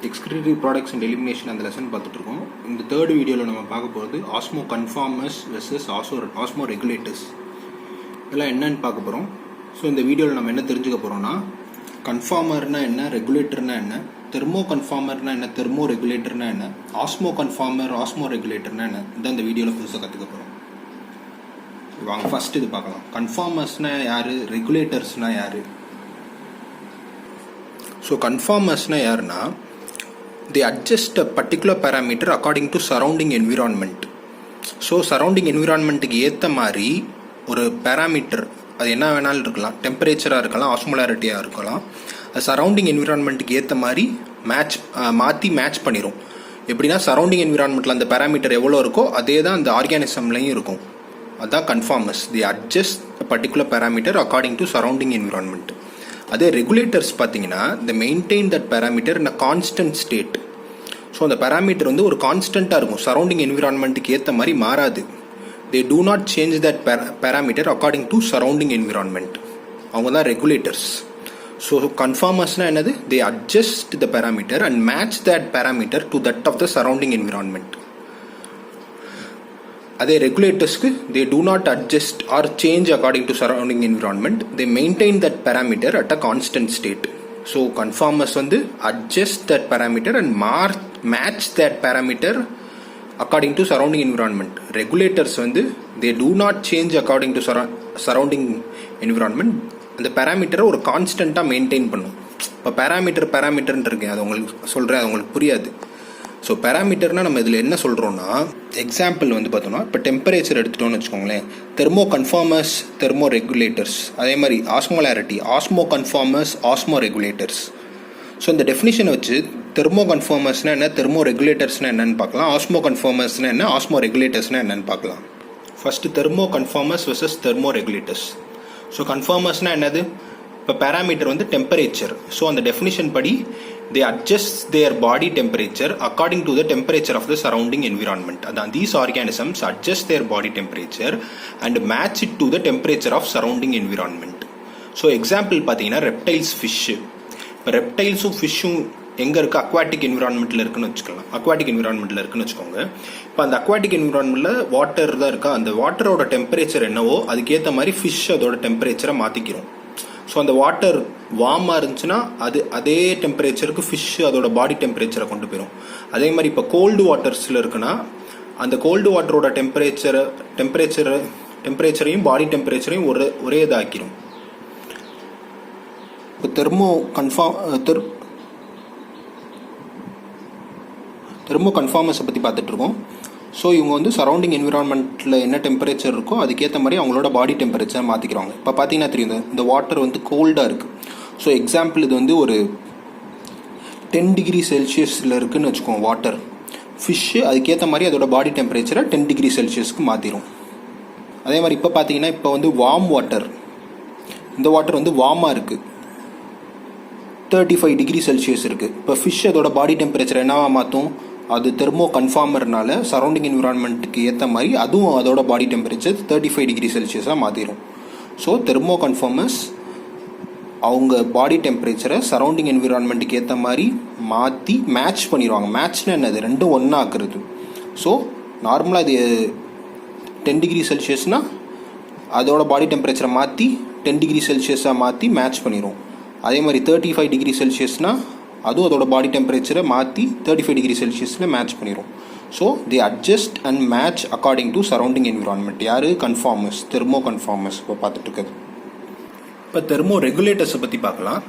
excretory products and elimination அந்த lesson பார்த்துட்டு இருக்கோம். இந்த தேர்ட் வீடியோவில் நம்ம பார்க்க போகிறது ஆஸ்மோ கன்ஃபார்மர்ஸ் வெர்சஸ் ஆஸ்மோ ரெகுலேட்டர்ஸ். இதெல்லாம் என்னன்னு பார்க்க போகிறோம். ஸோ இந்த வீடியோவில் நம்ம என்ன தெரிஞ்சுக்க போகிறோம்னா, கன்ஃபார்மர்னா என்ன, ரெகுலேட்டர்னா என்ன, தெர்மோ கன்ஃபார்மர்னா என்ன, தெர்மோ ரெகுலேட்டர்னா என்ன, ஆஸ்மோ கன்ஃபார்மர் ஆஸ்மோ ரெகுலேட்டர்னா என்ன, இதான் இந்த வீடியோவில் புதுசாக கற்றுக்க போகிறோம். வாங்க ஃபர்ஸ்ட் இது பார்க்கலாம். கன்ஃபார்மர்ஸ்னா யார், ரெகுலேட்டர்ஸ்னா யார். ஸோ கன்ஃபார்மர்ஸ்னா யாருன்னா, they adjust a particular parameter according to surrounding environment. So surrounding என்விரான்மெண்ட்டுக்கு ஏற்ற மாதிரி ஒரு பேராமீட்டர், அது என்ன வேணாலும் இருக்கலாம், டெம்பரேச்சராக இருக்கலாம், ஆஸ்மோலாரிட்டியாக இருக்கலாம், அது சரௌண்டிங் என்விரான்மெண்ட்டுக்கு ஏற்ற மாதிரி மாற்றி மேட்ச் பண்ணிடும். எப்படின்னா சரௌண்டிங் என்விரான்மெண்ட்டில் அந்த பேராமீட்டர் எவ்வளோ இருக்கோ அதே தான் அந்த ஆர்கானிசம்லையும் இருக்கும். அதுதான் conformers. They adjust particular parameter according to surrounding environment. அதே ரெகுலேட்டர்ஸ் பார்த்தீங்கன்னா they maintain that parameter in a constant state. So அந்த பேராமீட்டர் வந்து ஒரு கான்ஸ்டண்ட்டாக இருக்கும், சரௌண்டிங் என்விரான்மெண்ட்டுக்கு ஏற்ற மாதிரி மாறாது. They do not change that parameter according to surrounding environment. அவங்க தான் ரெகுலேட்டர்ஸ். ஸோ கன்ஃபார்மர்ஸ்னால் என்னது, they adjust the parameter and match that parameter to that of the surrounding environment. அதே ரெகுலேட்டர்ஸ்க்கு they do not adjust or change according to surrounding environment, they maintain that parameter at a constant state. So conformers வந்து adjust that parameter and match that parameter according to surrounding environment. Regulators வந்து they do not change according to surrounding environment. அந்த பேராமீட்டரை ஒரு கான்ஸ்டண்ட்டாக maintain பண்ணும். இப்போ பேராமீட்டர்ன்னு இருக்கேன், அது உங்களுக்கு சொல்கிறேன், அது உங்களுக்கு புரியாது. ஸோ பேராமீட்டர்னால் நம்ம இதில் என்ன சொல்கிறோன்னா, எக்ஸாம்பிள் வந்து பார்த்தோம்னா, இப்போ டெம்பரேச்சர் எடுத்துட்டோன்னு வச்சுக்கோங்களேன், தெர்மோ கன்ஃபார்மர்ஸ் தெர்மோ ரெகுலேட்டர்ஸ். அதே மாதிரி osmolarity osmo conformers osmo regulators. So இந்த டெஃபினிஷனை வச்சு தெர்மோ கன்ஃபார்மர்ஸ்னால் என்ன, தெர்மோ ரெகுலேட்டர்ஸ்னால் என்னன்னு பார்க்கலாம், ஆஸ்மோ கன்ஃபார்மர்ஸ்னால் என்ன, ஆஸ்மோ ரெகுலேட்டர்ஸ்னால் என்னன்னு பார்க்கலாம். First thermo conformers versus thermo regulators. So கன்ஃபார்மர்ஸ்னால் என்னது, இப்போ பேராமீட்டர் வந்து டெம்பரேச்சர். ஸோ அந்த டெஃபினிஷன் படி they adjust their body temperature according to the temperature of the surrounding environment. Adan these organisms adjust their body temperature and match it to the temperature of surrounding environment. So example பாத்தீங்கன்னா reptiles, fish. இப்போ ரெப்டைல்ஸும் ஃபிஷ்ஷும் எங்கே இருக்குது, aquatic என்விரான்மெண்ட்டில் இருக்குன்னு வச்சுக்கலாம். Aquatic என்விரான்மெண்ட்டில் இருக்குன்னு வச்சுக்கோங்க. இப்போ அந்த அக்வாட்டிக் என்விரான்மெண்ட்டில் வாட்டர் தான் இருக்கா, அந்த வாட்டரோட டெம்பரேச்சர் என்னவோ அதுக்கேற்ற மாதிரி ஃபிஷ் அதோட டெம்பரேச்சரை மாற்றிக்கிறோம். ஸோ அந்த வாட்டர் வார்மாக இருந்துச்சுன்னா அதே டெம்பரேச்சருக்கு ஃபிஷ் அதோட பாடி டெம்பரேச்சரை கொண்டு போயிடும். அதே மாதிரி இப்போ கோல்டு வாட்டர்ஸில் இருக்குன்னா அந்த கோல்டு வாட்டரோட டெம்பரேச்சரையும் பாடி டெம்பரேச்சரையும் ஒரே இதாக்கிடும். இப்போ தெர்மோ கன்ஃபார்மர்ஸை பற்றி பார்த்துட்ருக்கோம். ஸோ இவங்க வந்து சரௌண்டிங் என்விரான்மெண்ட்டில் என்ன டெம்பரேச்சர் இருக்கோ அதுக்கேற்ற மாதிரி அவங்களோட பாடி டெம்பரேச்சர் மாற்றிக்கிறாங்க. இப்போ பார்த்தீங்கன்னா தெரியும், இந்த வாட்டர் வந்து கோல்டாக இருக்குது. ஸோ எக்ஸாம்பிள் இது வந்து ஒரு 10 டிகிரி செல்சியஸில் இருக்குதுன்னு வச்சுக்கோங்க வாட்டர். ஃபிஷ்ஷு அதுக்கேற்ற மாதிரி அதோட பாடி டெம்பரேச்சரை 10 டிகிரி செல்சியஸ்க்கு மாற்றிடும். அதே மாதிரி இப்போ பார்த்தீங்கன்னா இப்போ வந்து வார்ம் வாட்டர், இந்த வாட்டர் வந்து வார்மாக இருக்குது, 35 டிகிரி செல்சியஸ் இருக்குது. இப்போ ஃபிஷ் அதோட பாடி டெம்பரேச்சர் என்னவா மாற்றும், அது தெர்மோ கன்ஃபார்மர்னால சரௌண்டிங் என்விரான்மெண்ட்டுக்கு ஏற்ற மாதிரி அதுவும் அதோட பாடி டெம்பரேச்சர் 35 டிகிரி செல்சியஸாக மாற்றிடும். ஸோ தெர்மோ கன்ஃபார்மர்ஸ் அவங்க பாடி டெம்பரேச்சரை சரௌண்டிங் என்விரான்மெண்ட்டுக்கு ஏற்ற மாதிரி மாற்றி மேட்ச் பண்ணிடுவாங்க. மேட்ச்னா என்னது, ரெண்டும் ஒன்றா ஆக்குறது. ஸோ நார்மலாக இது 10 டிகிரி செல்சியஸ்னால் அதோட பாடி டெம்பரேச்சரை மாற்றி 10 டிகிரி செல்சியஸாக மாற்றி மேட்ச் பண்ணிடும். அதே மாதிரி 35 டிகிரி செல்சியஸ்னால் அதுவும் அதோட பாடி டெம்பரேச்சரை மாற்றி 35 டிகிரி செல்சியஸில் மேட்ச் பண்ணிடும். So they adjust and match according to surrounding environment. யார், கன்ஃபார்மர்ஸ், தெர்மோ கன்ஃபார்மர்ஸ். இப்போ பார்த்துட்டு இருக்குது. இப்போ தெர்மோ ரெகுலேட்டர்ஸை பற்றி பார்க்கலாம்.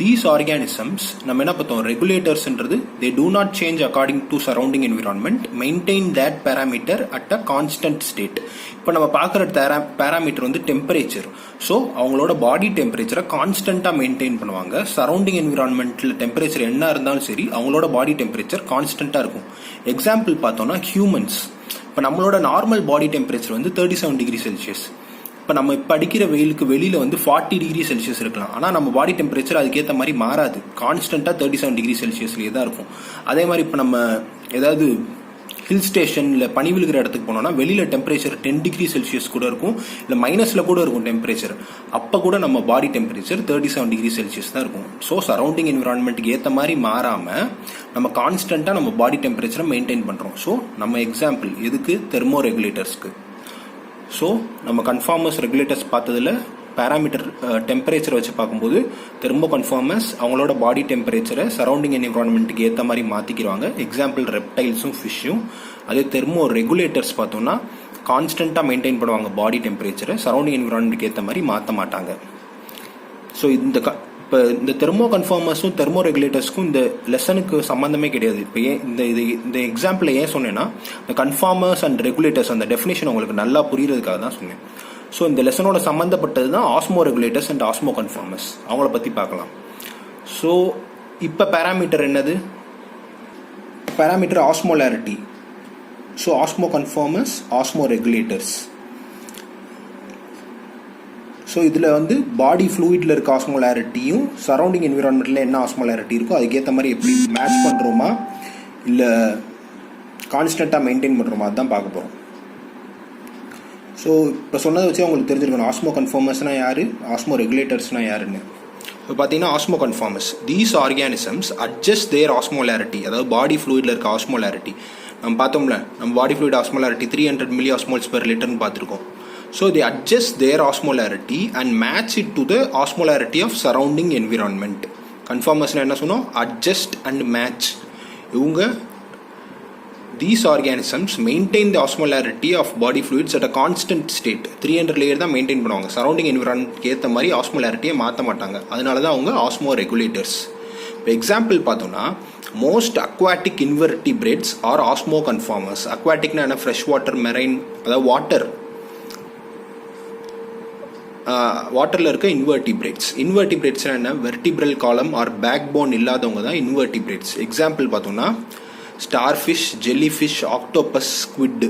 தீஸ் ஆர்கானிசம்ஸ் நம்ம என்ன பார்த்தோம், ரெகுலேட்டர்ஸ்ன்றது they do not change according to surrounding environment, maintain that parameter at a constant state. இப்போ நம்ம பார்க்குற பேராமீட்டர் வந்து டெம்பரேச்சர். ஸோ அவங்களோட பாடி டெம்பரேச்சரை கான்ஸ்டண்ட்டாக மெயின்டைன் பண்ணுவாங்க. சரௌண்டிங் என்விரான்மெண்ட்டில் டெம்பரேச்சர் என்ன இருந்தாலும் சரி அவங்களோட பாடி டெம்பரேச்சர் கான்ஸ்டண்ட்டாக இருக்கும். எக்ஸாம்பிள் பார்த்தோன்னா ஹியூமன்ஸ். இப்போ நம்மளோட நார்மல் பாடி டெம்பரேச்சர் வந்து 37 டிகிரி செல்சியஸ். இப்போ நம்ம இப்போ அடிக்கிற வெயிலுக்கு வெளியில் வந்து 40 டிகிரி செல்சியஸ் இருக்கலாம், ஆனால் நம்ம பாடி டெம்பரேச்சர் அதுக்கேற்ற மாதிரி மாறாது, கான்ஸ்டண்ட்டாக 37 டிகிரி செல்சியஸ்லேயே தான் இருக்கும். அதே மாதிரி இப்போ நம்ம ஏதாவது ஹில் ஸ்டேஷனில் பனி விழுகிற இடத்துக்கு போனோம்னா வெளியில் டெம்பரேச்சர் 10 டிகிரி செல்சியஸ் கூட இருக்கும், இல்லை மைனஸில் கூட இருக்கும் டெம்பரேச்சர். அப்போ கூட நம்ம பாடி டெம்பரேச்சர் 37 டிகிரி செல்சியஸ் தான் இருக்கும். ஸோ சரௌண்டிங் என்விரான்மெண்ட்டுக்கு ஏற்ற மாதிரி மாறாமல் நம்ம கான்ஸ்டண்ட்டாக நம்ம பாடி டெம்பரேச்சரை மெயின்டைன் பண்ணுறோம். ஸோ நம்ம எக்ஸாம்பிள் எதுக்கு தெர்மோ ரெகுலேட்டர்ஸ்க்கு. ஸோ நம்ம கன்ஃபார்மர்ஸ் ரெகுலேட்டர்ஸ் பார்த்ததில் பேராமீட்டர் டெம்பரேச்சரை வச்சு பார்க்கும்போது தெர்மோ கன்ஃபார்மர்ஸ் அவங்களோட பாடி டெம்பரேச்சரை சரௌண்டிங் என்விரான்மெண்ட்டுக்கு ஏற்ற மாதிரி மாற்றிக்கிடுவாங்க. எக்ஸாம்பிள் ரெப்டைல்ஸும் ஃபிஷ்ஷும். அதே தெர்மோ ரெகுலேட்டர்ஸ் பார்த்தோம்னா கான்ஸ்டண்ட்டாக மெயின்டைன் பண்ணுவாங்க பாடி டெம்பரேச்சரை, சரௌண்டிங் என்விரான்மெண்ட்டுக்கு ஏற்ற மாதிரி மாற்ற மாட்டாங்க. ஸோ இப்போ இந்த தெர்மோ கன்ஃபார்மர்ஸும் தெர்மோ ரெகுலேட்டர்ஸ்க்கும் இந்த லெசனுக்கு சம்மந்தமே கிடையாது. இப்போ ஏன் இந்த எக்ஸாம்பிளை ஏன் சொன்னேன்னா, இந்த கன்ஃபார்மர்ஸ் அண்ட் ரெகுலேட்டர்ஸ் அந்த டெஃபினேஷன் உங்களுக்கு நல்லா புரியுறதுக்காக தான் சொன்னேன். ஸோ இந்த லெசனோட சம்மந்தப்பட்டது தான் ஆஸ்மோ ரெகுலேட்டர்ஸ் அண்ட் ஆஸ்மோ கன்ஃபார்மர்ஸ், அவங்கள பற்றி பார்க்கலாம். ஸோ இப்போ பேராமீட்டர் என்னது? Parameter osmolarity. So ஆஸ்மோ conformers, osmo regulators. So இதில் வந்து பாடி ஃப்ளூயிடில் இருக்க ஆஸ்மோலாரிட்டியும் சரௌண்டிங் என்விரான்மெண்ட்டில் என்ன ஆஸ்மோலாரிட்டி இருக்கோ அதுக்கேற்ற மாதிரி எப்படி மேட்ச் பண்ணுறோமா இல்லை கான்ஸ்டண்ட்டாக மெயின்டைன் பண்ணுறோமா அதுதான் பார்க்க போகிறோம். ஸோ இப்போ சொன்னதை வச்சு உங்களுக்கு தெரிஞ்சிருக்கணும் ஆஸ்மோ கன்ஃபார்மர்ஸ்னால் யார், ஆஸ்மோ ரெகுலேட்டர்ஸ்னால் யாருன்னு. இப்போ பார்த்தீங்கன்னா osmo conformers, these organisms adjust their osmolarity, அதாவது பாடி ஃப்ளூயிடில் இருக்க ஆஸ்மோலாரிட்டி. நம்ம பார்த்தோம்ல, நம்ம body fluid osmolarity 300 milli osmoles per லிட்டர்னு பார்த்துருக்கோம். So they adjust their osmolarity and match it to the osmolarity of surrounding environment. கன்ஃபார்மர்ஸ்னால் என்ன சொன்னோம்? Adjust and match. இவங்க these organisms maintain the osmolarity of body fluids at a constant state. 300 layer தான் maintain பண்ணுவாங்க. Surrounding என்விரான்மெண்ட்க்கு ஏற்ற மாதிரி ஆஸ்மோலாரிட்டியை மாற்ற மாட்டாங்க. அதனால தான் அவங்க ஆஸ்மோ ரெகுலேட்டர்ஸ். இப்போ எக்ஸாம்பிள் பார்த்தோம்னா, most aquatic invertebrates R ஆஸ்மோ conformers. அக்வாட்டிக்னா என்ன? ஃப்ரெஷ் வாட்டர், மெரைன், அதாவது வாட்டரில் இருக்க இன்வெர்டிபிரேட்ஸ். இன்வெர்டிபிரேட்ஸ்னால் என்ன? வெர்டிபிரல் காலம் ஆர் பேக் போன் இல்லாதவங்க தான் இன்வெர்டிபிரேட்ஸ். எக்ஸாம்பிள் பார்த்தோம்னா ஸ்டார்ஃபிஷ், ஜெல்லிஃபிஷ், ஆக்டோபஸ், ஸ்குவிட்,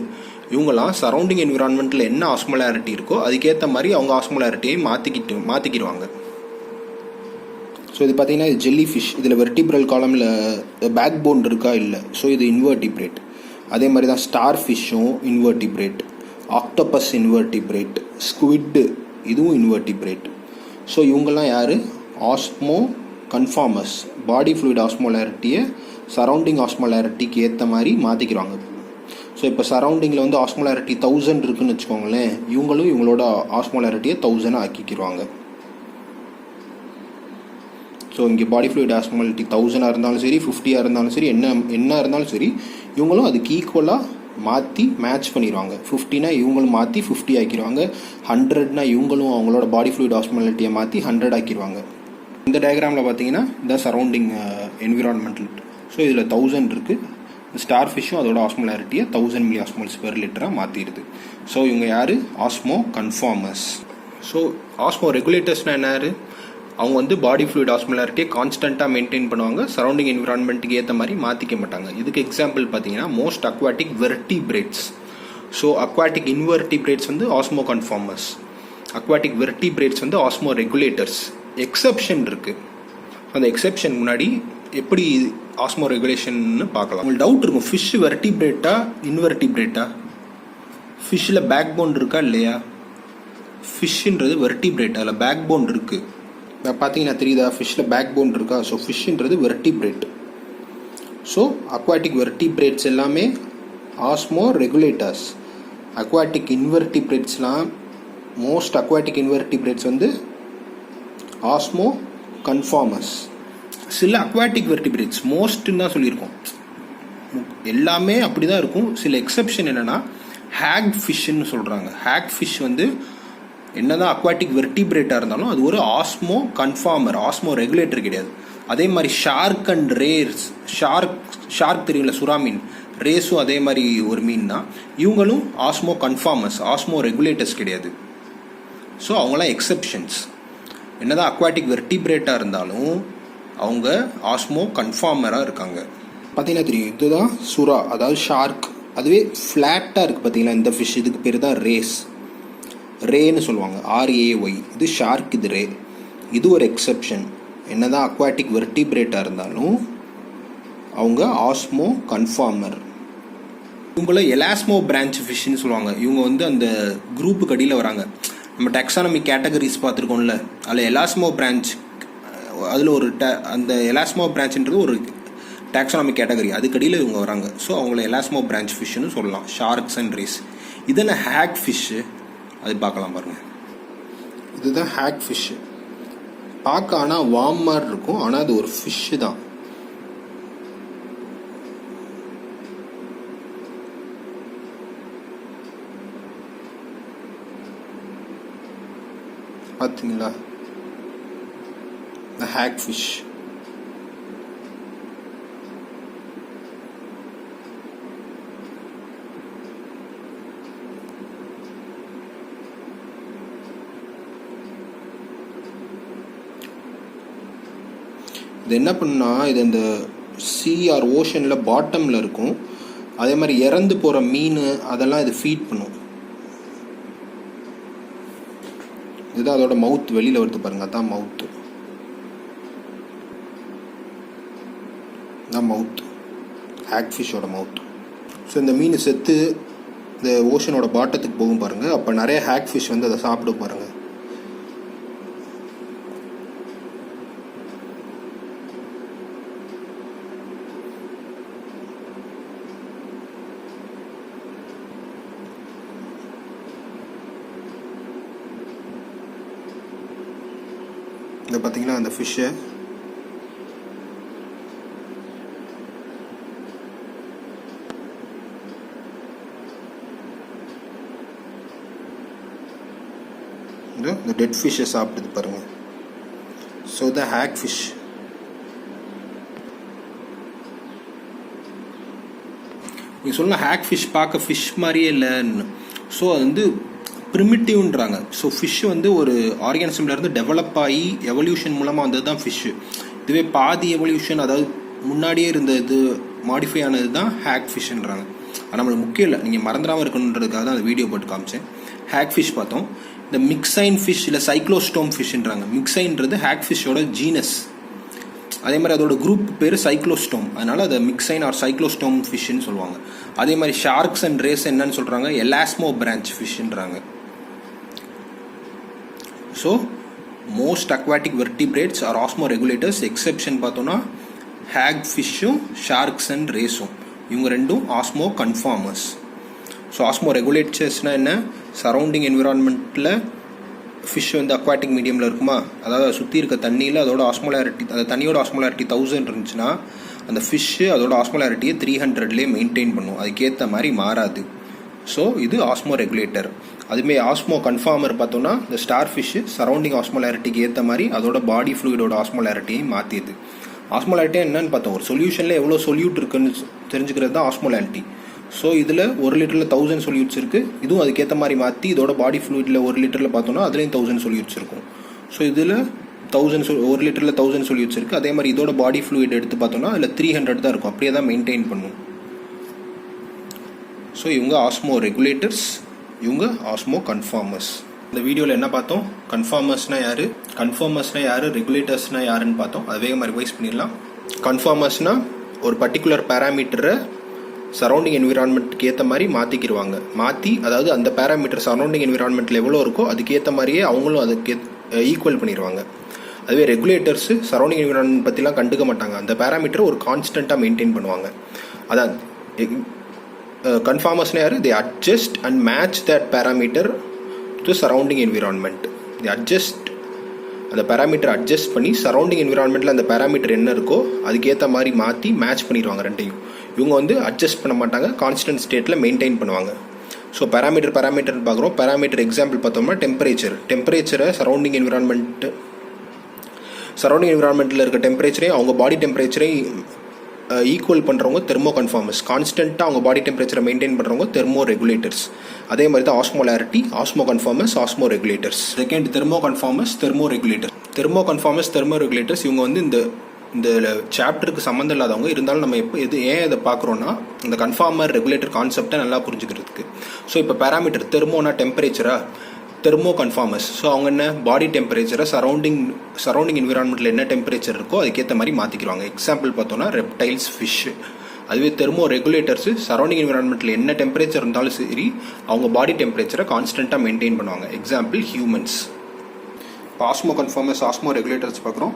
இவங்கெல்லாம் சரௌண்டிங் என்விரான்மெண்ட்டில் என்ன ஆஸ்மோலாரிட்டி இருக்கோ அதுக்கேற்ற மாதிரி அவங்க ஆஸ்மோலாரிட்டியை மாற்றிக்கிடுவாங்க. ஸோ இது பார்த்தீங்கன்னா இது ஜெல்லிஃபிஷ், இதில் வெர்டிபிரல் காலமில் பேக் போன் இருக்கா? இல்லை. ஸோ இது இன்வெர்டிபிரேட். அதே மாதிரி தான் ஸ்டார்ஃபிஷ்ஷும் இன்வெர்டிபிரேட், ஆக்டோபஸ் இன்வெர்டிபிரேட், ஸ்குவிட் இதுவும் இன்வெர்டிபிரேட். ஸோ இவங்கெல்லாம் யார்? ஆஸ்மோ கன்ஃபார்மர்ஸ். பாடி ஃப்ளூயிட் ஆஸ்மோலாரிட்டியை சரௌண்டிங் ஆஸ்மோலாரிட்டிக்கு ஏற்ற மாதிரி மாற்றிக்கிறாங்க. ஸோ இப்போ சரௌண்டிங்கில் வந்து ஆஸ்மோலாரிட்டி 1000 இருக்குன்னு வச்சுக்கோங்களேன், இவங்களும் இவங்களோட ஆஸ்மோலாரிட்டியை 1000 ஆக்கிக்கிடுவாங்க. ஸோ இங்கே பாடி ஃப்ளூயிட் ஆஸ்மோலாரிட்டி 1000 இருந்தாலும் சரி, 50 இருந்தாலும் சரி, என்ன இருந்தாலும் சரி, இவங்களும் அதுக்கு ஈக்குவலாக மாற்றி மேட்ச் பண்ணிடுவாங்க. 50னா இவங்களும் மாற்றி 50 ஆக்கிடுவாங்க. 100னா இவங்களும் அவங்களோட பாடி ஃப்ளூயிட் ஆஸ்மோலாரிட்டியை மாற்றி 100 ஆக்கிடுவாங்க. இந்த டயக்ராமில் பார்த்தீங்கன்னா இந்த சரௌண்டிங் என்விரான்மெண்டல். ஸோ இதில் 1000 இருக்குது. ஸ்டார் ஃபிஷ்ஷும் அதோட ஆஸ்மோலாரிட்டியை 1000 மில்லி ஆஸ்மோல்ஸ் பெர் லிட்டராக மாற்றிடுது. ஸோ இவங்க யார்? ஆஸ்மோ கன்ஃபார்மர்ஸ். ஸோ ஆஸ்மோ ரெகுலேட்டர்ஸ்னால் என்ன? அவங்க வந்து பாடி ஃப்ளூயிட் ஆஸ்மோலாரிட்டியை கான்ஸ்டண்ட்டாக மெயின்டைன் பண்ணுவாங்க, சரௌண்டிங் என்விரான்மெண்ட்டுக்கு ஏற்ற மாதிரி மாற்றிக்க மாட்டாங்க. இதுக்கு எக்ஸாம்பிள் பார்த்தீங்கன்னா most aquatic vertebrates. So aquatic invertebrates வந்து ஆஸ்மோ கன்ஃபார்மர்ஸ், அக்வாட்டிக் வெர்டிபிரேட்ஸ் வந்து ஆஸ்மோ ரெகுலேட்டர்ஸ். எக்ஸப்ஷன் இருக்குது. அந்த எக்ஸப்ஷன் முன்னாடி எப்படி ஆஸ்மோ ரெகுலேஷன்னு பார்க்கலாம். உங்களுக்கு டவுட் இருக்கும், ஃபிஷ் வெர்டிபிரேட்டா இன்வெர்டிபிரேட்டா? ஃபிஷ்ஷில் பேக் போன் இருக்கா இல்லையா? ஃபிஷ்ஷுன்றது வெர்டிபிரேட், அதில் பேக் போன் இருக்குது. பார்த்தீங்கன்னா தெரியுதா? ஃபிஷ்ஷில் பேக் போன் இருக்கா? ஸோ ஃபிஷ்ஷுன்றது வெர்டிபிரேட். ஸோ அக்வாட்டிக் வெர்டிபிரேட்ஸ் எல்லாமே ஆஸ்மோ ரெகுலேட்டர்ஸ். அக்வாட்டிக் இன்வெர்டிபிரேட்ஸ்லாம், மோஸ்ட் அக்வாட்டிக் இன்வெர்டிபிரேட்ஸ் வந்து ஆஸ்மோ கன்ஃபார்மர்ஸ். சில அக்வாட்டிக் வெர்டிபிரேட்ஸ், மோஸ்ட்னு தான் சொல்லியிருக்கோம், எல்லாமே அப்படி தான் இருக்கும். சில எக்ஸப்ஷன் என்னென்னா ஹேக் ஃபிஷ்ஷுன்னு சொல்கிறாங்க. ஹேக் ஃபிஷ் வந்து என்னதான் அக்வாட்டிக் வெர்டிபிரேட்டாக இருந்தாலும் அது ஒரு ஆஸ்மோ கன்ஃபார்மர், ஆஸ்மோ ரெகுலேட்டர் கிடையாது. அதே மாதிரி ஷார்க் அண்ட் ரேஸ், ஷார்க் தெரியல, சுறா மீன், ரேஸும் அதே மாதிரி ஒரு மீன் தான். இவங்களும் ஆஸ்மோ கன்ஃபார்மர்ஸ், ஆஸ்மோ ரெகுலேட்டர்ஸ் கிடையாது. ஸோ அவங்களாம் எக்ஸப்ஷன்ஸ். என்னதான் அக்வாட்டிக் வெர்டிபிரேட்டாக இருந்தாலும் அவங்க ஆஸ்மோ கன்ஃபார்மராக இருக்காங்க. பார்த்தீங்கன்னா தெரியும், இதுதான் சுறா, அதாவது ஷார்க். அதுவே ஃப்ளாட்டாக இருக்குது பார்த்தீங்கன்னா இந்த ஃபிஷ், இதுக்கு பேர் தான் ரேன்னு சொல்லுவாங்க, RAY. இது ஷார்க், இது ரே. இது ஒரு எக்ஸப்ஷன். என்னதான் அக்வாட்டிக் வெர்டிபிரேட்டாக இருந்தாலும் அவங்க ஆஸ்மோ கன்ஃபார்மர். இவங்கள எலாஸ்மோ பிரான்ச் ஃபிஷ்னு சொல்லுவாங்க. இவங்க வந்து அந்த குரூப்புக்கு அடியில் வராங்க. நம்ம டெக்ஸானமி கேட்டகரிஸ் பார்த்துருக்கோம்ல, அதில் எலாஸ்மோ பிரான்ச், அதில் ஒரு அந்த எலாஸ்மோ பிரான்ச்ன்றது ஒரு டாக்ஸானமி கேட்டகரி, அதுக்கடியில் இவங்க வராங்க. ஸோ அவங்கள எலாஸ்மோ பிரான்ச் ஃபிஷ்னு சொல்லலாம். Sharks and race. இதென்ன ஹேக் ஃபிஷ்ஷு, அது பார்க்கலாம் பாருங்கள். இதுதான் ஹேக் ஃபிஷ்ஷு. பார்க்க ஆனால் வார்ம் மாதிரி இருக்கும், ஆனால் அது ஒரு ஃபிஷ்ஷு தான். பார்த்தீங்களா, ஹேக் ஃபிஷ். இது என்ன பண்ணுன்னா, இது அந்த சி ஆர் ஓஷனில் பாட்டமில் இருக்கும். அதே மாதிரி இறந்து போகிற மீன் அதெல்லாம் இது ஃபீட் பண்ணும். இதுதான் அதோட மவுத் வெளியில் வருது பாருங்க, அதான் மவுத்து. தான் மவுத், ஹேக் ஃபிஷ்ஷோட மவுத். ஸோ இந்த மீன் செத்து இந்த ஓஷனோட பாட்டத்துக்கு போகும் பாருங்கள். அப்போ நிறைய ஹேக் ஃபிஷ் வந்து அதை சாப்பிட பாருங்கள். இதை பார்த்தீங்கன்னா அந்த ஃபிஷ்ஷை இந்த டெட் ஃபிஷ்ஷை சாப்பிடுது பாருங்க. So the hack fish. நீங்கள் சொன்ன ஹேக் ஃபிஷ் பார்க்க ஃபிஷ் மாதிரியே இல்லைன்னு. ஸோ அது வந்து ப்ரிமிட்டிவ்ன்றாங்க. ஸோ ஃபிஷ்ஷு வந்து ஒரு ஆர்கானிசம்லேருந்து டெவலப் ஆகி எவல்யூஷன் மூலமாக வந்தது தான் ஃபிஷ்ஷு. இதுவே பாதி எவல்யூஷன், அதாவது முன்னாடியே இருந்த இது மாடிஃபை ஆனது தான் ஹேக் ஃபிஷ்ன்றாங்க. அது நம்மளுக்கு முக்கியம் இல்லை, நீங்கள் மறந்துடாமல் இருக்கணுன்றதுக்காக தான் அந்த வீடியோ போட்டு காமிச்சேன். ஹேக் ஃபிஷ் பார்த்தோம். இந்த மிக்சைன் ஃபிஷ் இல்லை சைக்ளோஸ்டோம் ஃபிஷ்ன்றாங்க. மிக்சைன்றது ஹேக் ஃபிஷ்ஷோட ஜீனஸ். அதே மாதிரி அதோட குரூப் பேர் சைக்ளோஸ்டோம், அதனால அதை மிக்சைன் ஆர் சைக்ளோஸ்டோம் ஃபிஷ்ன்னு சொல்லுவாங்க. அதே மாதிரி ஷார்க்ஸ் அண்ட் ரேஸ் என்னன்னு சொல்கிறாங்க, எலாஸ்மோ பிரான்ச் ஃபிஷ்ன்றாங்க. So most aquatic vertebrates are osmo regulators. Exception பார்த்தோன்னா ஹேக் ஃபிஷ்ஷும் ஷார்க்ஸ் அண்ட் ரேஸும், இவங்க ரெண்டும் ஆஸ்மோ கன்ஃபார்மர்ஸ். ஸோ ஆஸ்மோ ரெகுலேட்டர்ஸ்னால் என்ன, சரௌண்டிங் என்விரான்மெண்ட்டில் ஃபிஷ் வந்து அக்வாட்டிக் மீடியமில் இருக்குமா, அதாவது சுற்றி இருக்க தண்ணியில் அதோட ஆஸ்மோலாரிட்டி, அந்த தண்ணியோட ஆஸ்மோலாரிட்டி 1000 இருந்துச்சுன்னா அந்த ஃபிஷ்ஷு அதோட ஆஸ்மோலாரிட்டியை 300லேயே மெயின்டைன் பண்ணும், அதுக்கேற்ற மாதிரி மாறாது. ஸோ இது ஆஸ்மோ ரெகுலேட்டர். அதுமாரி ஆஸ்மோ கன்ஃபார்மர் பார்த்தோன்னா இந்த ஸ்டார் ஃபிஷ்ஷு சரௌண்டிங் ஆஸ்மோலாரிட்டிக்கு ஏற்ற மாதிரி அதோட பாடி ஃப்ளூயிடோட ஆஸ்மோலாரிட்டியும் மாற்றிடுது. ஆஸ்மோலாரிட்டி என்னன்னு பார்த்தோம், ஒரு சொல்யூஷனில் எவ்வளோ சொல்யூட் இருக்குன்னு தெரிஞ்சுக்கிறது தான் ஆஸ்மோலாரிட்டி. ஸோ இதில் 1 லிட்டரில் 1000 சொல்யூட்ஸ் இருக்குது. இதுவும் அதுக்கேற்ற மாதிரி மாற்றி இதோட பாடி ஃப்ளூயிடில் 1 லிட்டரில் பார்த்தோன்னா அதுலேயும் 1000 சொல்யூட்ஸ் இருக்கும். ஸோ இதில் 1 லிட்டரில் 1000 சொல்யூட்ஸ் இருக்குது. அதே மாதிரி இதோட பாடி ஃப்ளூயிட் எடுத்து பார்த்தோன்னா அதில் 300 தான் இருக்கும். அப்படியே தான் மெயின்டைன் பண்ணும். ஸோ இவங்க ஆஸ்மோ ரெகுலேட்டர்ஸ், இவங்க ஆஸ்மோ கன்ஃபார்மர்ஸ். இந்த வீடியோவில் என்ன பார்த்தோம், கன்ஃபார்மர்ஸ்னால் யார், ரெகுலேட்டர்ஸ்னால் யாருன்னு பார்த்தோம். அது வேகமாக ரிவைஸ் பண்ணிடலாம். கன்ஃபார்மர்ஸ்னால் ஒரு பர்டிகுலர் பேராமீட்டரை சரௌண்டிங் என்விரான்மெண்ட்டுக்கு ஏற்ற மாதிரி மாற்றிக்கிடுவாங்க. அதாவது அந்த பேராமீட்டர் சரௌண்டிங் என்விரான்மெண்ட்டில் எவ்வளோ இருக்கோ அதுக்கேற்ற மாதிரியே அவங்களும் அதுக்கு ஈக்குவல் பண்ணிடுவாங்க. அதுவே ரெகுலேட்டர்ஸு சரௌண்டிங் என்விரான்மெண்ட் பற்றிலாம் கண்டுக்க மாட்டாங்க, அந்த பேராமீட்டரை ஒரு கான்ஸ்டண்ட்டாக மெயின்டைன் பண்ணுவாங்க. அதான் கன்ஃபார்மர்ஸ்னா யார், they adjust and match that parameter to surrounding environment. They adjust, அந்த பேராமீட்டர் அட்ஜஸ்ட் பண்ணி சரௌண்டிங் என்விரான்மெண்ட்டில் அந்த பேராமீட்டர் என்ன இருக்கோ அதுக்கேற்ற மாதிரி மாற்றி மேட்ச் பண்ணிடுவாங்க ரெண்டையும். இவங்க வந்து அட்ஜஸ்ட் பண்ண மாட்டாங்க, கான்ஸ்டன்ட் ஸ்டேட்டில் மெயின்டைன் பண்ணுவாங்க. ஸோ பேராமீட்டர்னு பார்க்குறோம். பேராமீட்டர் எக்ஸாம்பிள் பார்த்தோம்னா டெம்பரேச்சரை சரௌண்டிங் என்விரான்மெண்ட்டில் இருக்க டெம்பரேச்சரையும் அவங்க பாடி டெம்பரேச்சரையும் ஈக்குவல் பண்ணுறவங்க தெர்மோ கன்ஃபார்மர்ஸ். கான்ஸ்டண்ட்டாக அவங்க பாடி டெம்பரேச்சரை மெயின்டைன் பண்ணுறவங்க தெர்மோ ரெகுலேட்டர்ஸ். அதே மாதிரி தான் osmolarity, osmo conformers, osmo regulators. Second thermo conformers, thermo regulators. இவங்க வந்து இந்த சாப்டருக்கு சம்மந்தம் இல்லாதவங்க, இருந்தாலும் நம்ம ஏன் இதை பார்க்குறோன்னா இந்த கன்ஃபார்மர் ரெகுலேட்டர் கான்செப்டை நல்லா புரிஞ்சுக்கிறதுக்கு. ஸோ இப்போ பேராமீட்டர் தெர்மோனா டெம்பரேச்சரா, தெர்மோ கன்ஃபார்மர்ஸ். ஸோ அவங்க என்ன பாடி டெம்பரேச்சரை சரௌண்டிங் என்விரான்மெண்ட்டில் என்ன டெம்பரேச்சர் இருக்கோ அதுக்கேற்ற மாதிரி மாற்றிக்கிறாங்க. எக்ஸாம்பிள் பார்த்தோன்னா ரெப்டைல்ஸ், ஃபிஷ், அதுவே தெர்மோ ரெகுலேட்டர்ஸ் சரௌண்டிங் என்விரான்மெண்ட்டில் என்ன டெம்பரேச்சர் இருந்தாலும் சரி அவங்க பாடி டெம்பரேச்சரை கான்ஸ்டண்ட்டாக மெயின்டைன் பண்ணுவாங்க. Example humans. இப்போ ஆஸ்மோ கன்ஃபார்மர்ஸ், ஆஸ்மோ ரெகுலேட்டர்ஸ் பார்க்குறோம்.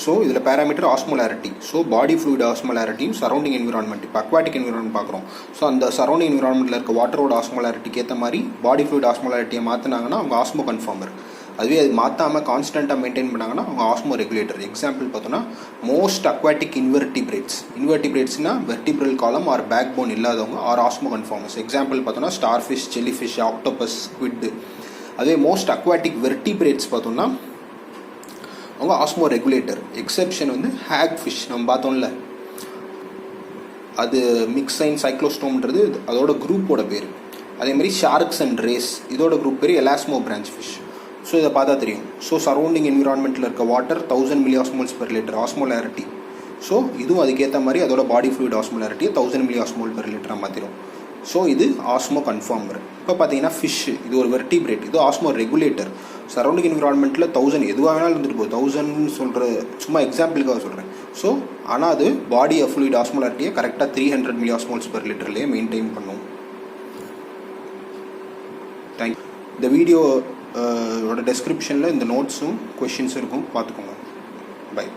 ஸோ இதில் parameter osmolarity. So body fluid ஆஸ்மோலாரிட்டியும் சரௌண்டிங் என்விரான்மெண்ட், இப்போ அக்வாட்டிக் என்விரான்மெண்ட் பார்க்குறோம். ஸோ அந்த சரௌண்டிங் என்விரான்மெண்ட்டில் இருக்க வாட்டரோட ஆஸ்மோலாரிட்டிக்கு ஏற்ற மாதிரி பாடி ஃப்ளூயிட் ஆஸ்மோலாரிட்டியை மாற்றினாங்கன்னா அவங்க ஆஸ்மோ கன்ஃபார்மர். அதுவே அது மாற்றாமல் கான்ஸ்டண்ட்டாக மெயின்டைன் பண்ணாங்கன்னா அவங்க ஆஸ்மோ ரெகுலேட்டர். எக்ஸாம்பிள் பார்த்தோன்னா மோஸ்ட் அக்வாட்டிக் இன்வெர்டிபிரேட்ஸ்னால் வெர்டிபிரல் காலம் ஆர் பேக் போன் இல்லாதவங்க ஆர் ஆஸ்மோ கன்ஃபார்மர்ஸ். எக்ஸாம்பிள் பார்த்தோன்னா star fish, jelly fish, octopus, squid. அதுவே மோஸ்ட் அக்வாட்டிக் வெர்டிபிரேட்ஸ் பார்த்தோம்னா அவங்க ஆஸ்மோ ரெகுலேட்டர். எக்ஸெப்ஷன் வந்து ஹேக் ஃபிஷ் நம்ம பார்த்தோம்ல, அது மிக்சைன் சைக்ளோஸ்டோம்ன்றது அதோட குரூப்போட பேர். அதேமாதிரி ஷார்க்ஸ் அண்ட் ரேஸ் இதோட குரூப் பேர் எலாஸ்மோ பிரான்ச் ஃபிஷ். ஸோ இதை பார்த்தா தெரியும். ஸோ சரௌண்டிங் என்விரான்மெண்ட்டில் இருக்க water 1000 milli osmoles per litre osmolarity. So இதுவும் அதுக்கேற்ற மாதிரி அதோட பாடி ஃப்ளூயிட் ஆஸ்மோலாரிட்டியை 1000 மில்லி ஆஸ்மோல் பெர் லிட்டராக மாற்றிடும். ஸோ இது ஆஸ்மோ கன்ஃபார்மர். இப்போ பார்த்தீங்கன்னா ஃபிஷ், இது ஒரு வெர்டிபிரேட், இது ஆஸ்மோ ரெகுலேட்டர். சரௌண்டிங் என்விரான்மெண்ட்டில் 1000 எதுவாக வேணாலும் இருந்துட்டு போகுது, 1000 சொல்கிற சும்மா எக்ஸாம்பிளுக்காக சொல்கிறேன். ஸோ ஆனால் அது பாடி ஃப்ளூயிட் ஆஸ்மோலாரிட்டியை கரெக்டாக 300 மில்லி ஆஸ்மோல்ஸ் பெர் லிட்டர்லேயே மெயின்டைன் பண்ணும். தேங்க்யூ. இந்த வீடியோட டெஸ்கிரிப்ஷனில் இந்த நோட்ஸும் கொஷின்ஸும் இருக்கும், பார்த்துக்கோங்க. பை.